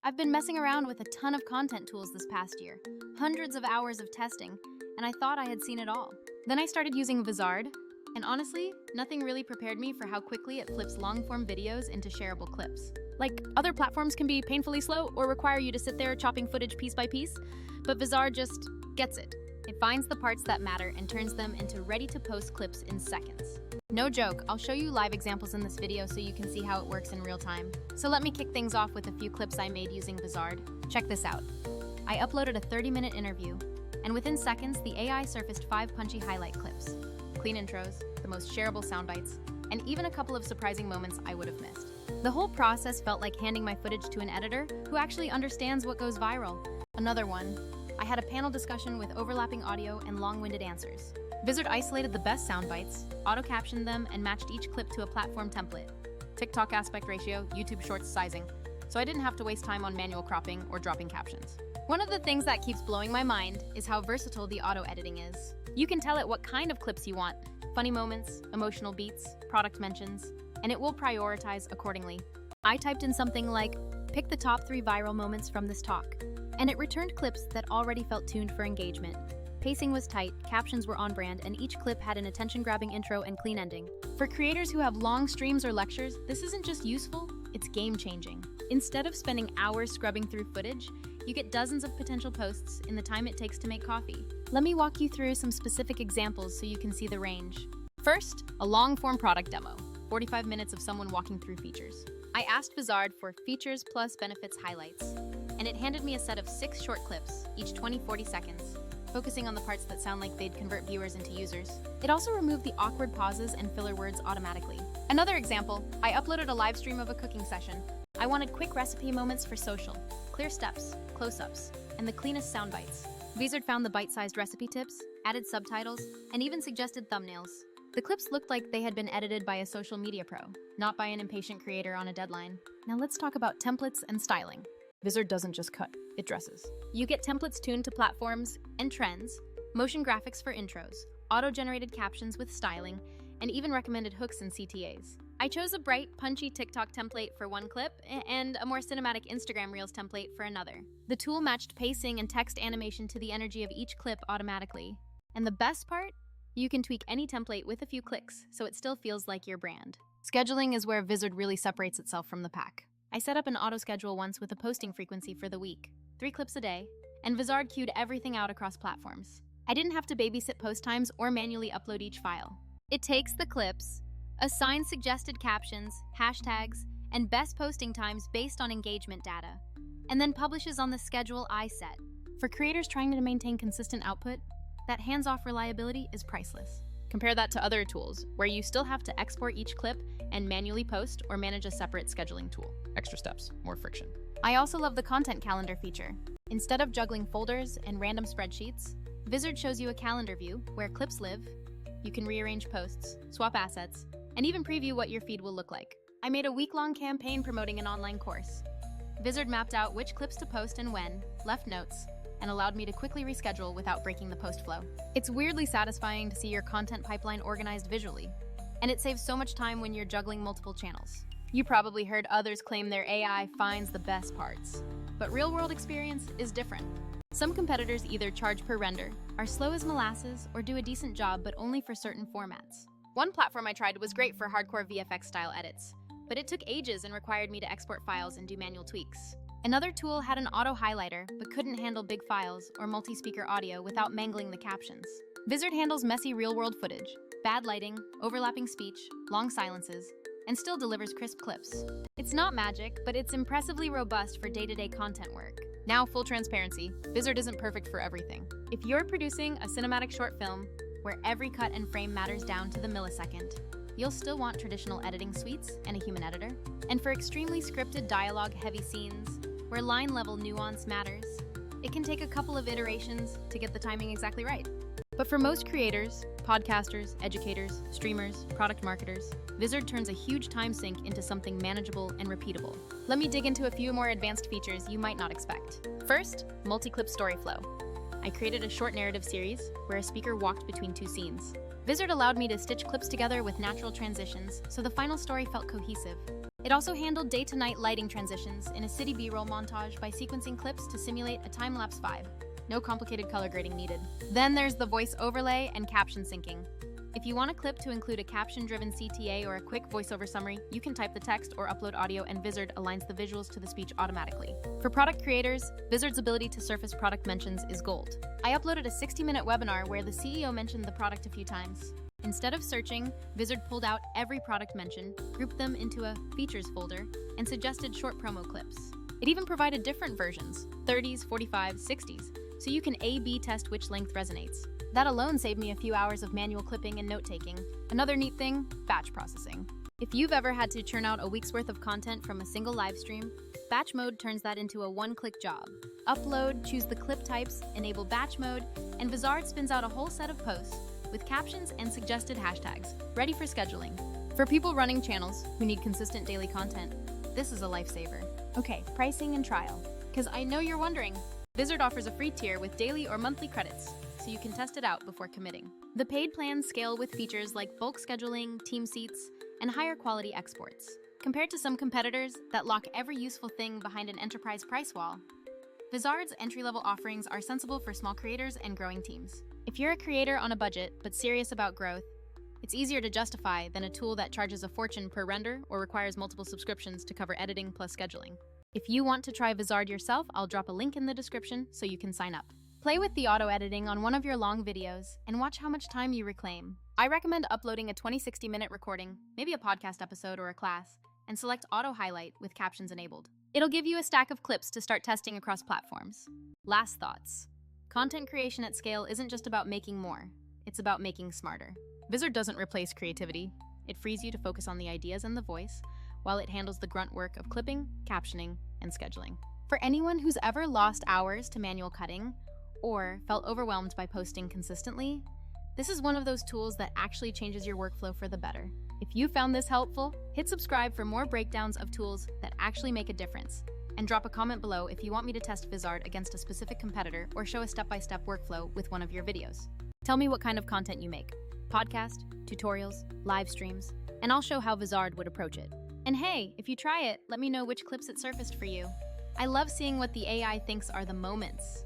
I've been messing around with a ton of content tools this past year, hundreds of hours of testing, and I thought I had seen it all. Then I started using Vizard, and honestly, nothing really prepared me for how quickly it flips long-form videos into shareable clips. Like, other platforms can be painfully slow or require you to sit there chopping footage piece by piece, but Vizard just gets it. It finds the parts that matter and turns them into ready-to-post clips in seconds. No joke, I'll show you live examples in this video so you can see how it works in real time. So let me kick things off with a few clips I made using Vizard. Check this out. I uploaded a 30-minute interview, and within seconds, the AI surfaced 5 punchy highlight clips, clean intros, the most shareable soundbites, and even a couple of surprising moments I would have missed. The whole process felt like handing my footage to an editor who actually understands what goes viral. Another one, I had a panel discussion with overlapping audio and long-winded answers. Vizard isolated the best soundbites, auto-captioned them, and matched each clip to a platform template. TikTok aspect ratio, YouTube Shorts sizing. So I didn't have to waste time on manual cropping or dropping captions. One of the things that keeps blowing my mind is how versatile the auto-editing is. You can tell it what kind of clips you want, funny moments, emotional beats, product mentions, and it will prioritize accordingly. I typed in something like, pick the top 3 viral moments from this talk, and it returned clips that already felt tuned for engagement. Pacing was tight, captions were on brand, and each clip had an attention-grabbing intro and clean ending. For creators who have long streams or lectures, this isn't just useful, it's game-changing. Instead of spending hours scrubbing through footage, you get dozens of potential posts in the time it takes to make coffee. Let me walk you through some specific examples so you can see the range. First, a long-form product demo, 45 minutes of someone walking through features. I asked Vizard for features plus benefits highlights, and it handed me a set of 6 short clips, each 20-40 seconds, focusing on the parts that sound like they'd convert viewers into users. It also removed the awkward pauses and filler words automatically. Another example, I uploaded a live stream of a cooking session. I wanted quick recipe moments for social, clear steps, close-ups, and the cleanest sound bites. Vizard found the bite-sized recipe tips, added subtitles, and even suggested thumbnails. The clips looked like they had been edited by a social media pro, not by an impatient creator on a deadline. Now let's talk about templates and styling. Vizard doesn't just cut, it dresses. You get templates tuned to platforms and trends, motion graphics for intros, auto-generated captions with styling, and even recommended hooks and CTAs. I chose a bright, punchy TikTok template for one clip and a more cinematic Instagram Reels template for another. The tool matched pacing and text animation to the energy of each clip automatically. And the best part? You can tweak any template with a few clicks, so it still feels like your brand. Scheduling is where Vizard really separates itself from the pack. I set up an auto-schedule once with a posting frequency for the week, 3 clips a day, and Vizard queued everything out across platforms. I didn't have to babysit post times or manually upload each file. It takes the clips, assigns suggested captions, hashtags, and best posting times based on engagement data, and then publishes on the schedule I set. For creators trying to maintain consistent output, that hands-off reliability is priceless. Compare that to other tools, where you still have to export each clip and manually post or manage a separate scheduling tool. Extra steps, more friction. I also love the content calendar feature. Instead of juggling folders and random spreadsheets, Vizard shows you a calendar view where clips live. You can rearrange posts, swap assets, and even preview what your feed will look like. I made a week-long campaign promoting an online course. Vizard mapped out which clips to post and when, left notes, and allowed me to quickly reschedule without breaking the post flow. It's weirdly satisfying to see your content pipeline organized visually, and it saves so much time when you're juggling multiple channels. You probably heard others claim their AI finds the best parts, but real-world experience is different. Some competitors either charge per render, are slow as molasses, or do a decent job but only for certain formats. One platform I tried was great for hardcore VFX-style edits, but it took ages and required me to export files and do manual tweaks. Another tool had an auto-highlighter, but couldn't handle big files or multi-speaker audio without mangling the captions. Vizard handles messy real-world footage, bad lighting, overlapping speech, long silences, and still delivers crisp clips. It's not magic, but it's impressively robust for day-to-day content work. Now, full transparency, Vizard isn't perfect for everything. If you're producing a cinematic short film where every cut and frame matters down to the millisecond, you'll still want traditional editing suites and a human editor. And for extremely scripted dialogue-heavy scenes, where line-level nuance matters, it can take a couple of iterations to get the timing exactly right. But for most creators, podcasters, educators, streamers, product marketers, Vizard turns a huge time sink into something manageable and repeatable. Let me dig into a few more advanced features you might not expect. First, multi-clip story flow. I created a short narrative series where a speaker walked between 2 scenes. Vizard allowed me to stitch clips together with natural transitions, so the final story felt cohesive. It also handled day-to-night lighting transitions in a city B-roll montage by sequencing clips to simulate a time-lapse vibe. No complicated color grading needed. Then there's the voice overlay and caption syncing. If you want a clip to include a caption-driven CTA or a quick voiceover summary, you can type the text or upload audio and Vizard aligns the visuals to the speech automatically. For product creators, Vizard's ability to surface product mentions is gold. I uploaded a 60-minute webinar where the CEO mentioned the product a few times. Instead of searching, Vizard pulled out every product mention, grouped them into a features folder, and suggested short promo clips. It even provided different versions, 30s, 45s, 60s, so you can A/B test which length resonates. That alone saved me a few hours of manual clipping and note-taking. Another neat thing, batch processing. If you've ever had to churn out a week's worth of content from a single live stream, batch mode turns that into a one-click job. Upload, choose the clip types, enable batch mode, and Vizard spins out a whole set of posts with captions and suggested hashtags, ready for scheduling. For people running channels who need consistent daily content, this is a lifesaver. Okay, pricing and trial. Because I know you're wondering, Vizard offers a free tier with daily or monthly credits, so you can test it out before committing. The paid plans scale with features like bulk scheduling, team seats, and higher quality exports. Compared to some competitors that lock every useful thing behind an enterprise price wall, Vizard's entry-level offerings are sensible for small creators and growing teams. If you're a creator on a budget but serious about growth, it's easier to justify than a tool that charges a fortune per render or requires multiple subscriptions to cover editing plus scheduling. If you want to try Vizard yourself, I'll drop a link in the description so you can sign up. Play with the auto-editing on one of your long videos and watch how much time you reclaim. I recommend uploading a 20-60-minute recording, maybe a podcast episode or a class, and select auto-highlight with captions enabled. It'll give you a stack of clips to start testing across platforms. Last thoughts. Content creation at scale isn't just about making more, it's about making smarter. Vizard doesn't replace creativity. It frees you to focus on the ideas and the voice, while it handles the grunt work of clipping, captioning, and scheduling. For anyone who's ever lost hours to manual cutting, or felt overwhelmed by posting consistently, this is one of those tools that actually changes your workflow for the better. If you found this helpful, hit subscribe for more breakdowns of tools that actually make a difference. And drop a comment below if you want me to test Vizard against a specific competitor or show a step-by-step workflow with one of your videos. Tell me what kind of content you make. Podcast, tutorials, live streams, and I'll show how Vizard would approach it. And hey, if you try it, let me know which clips it surfaced for you. I love seeing what the AI thinks are the moments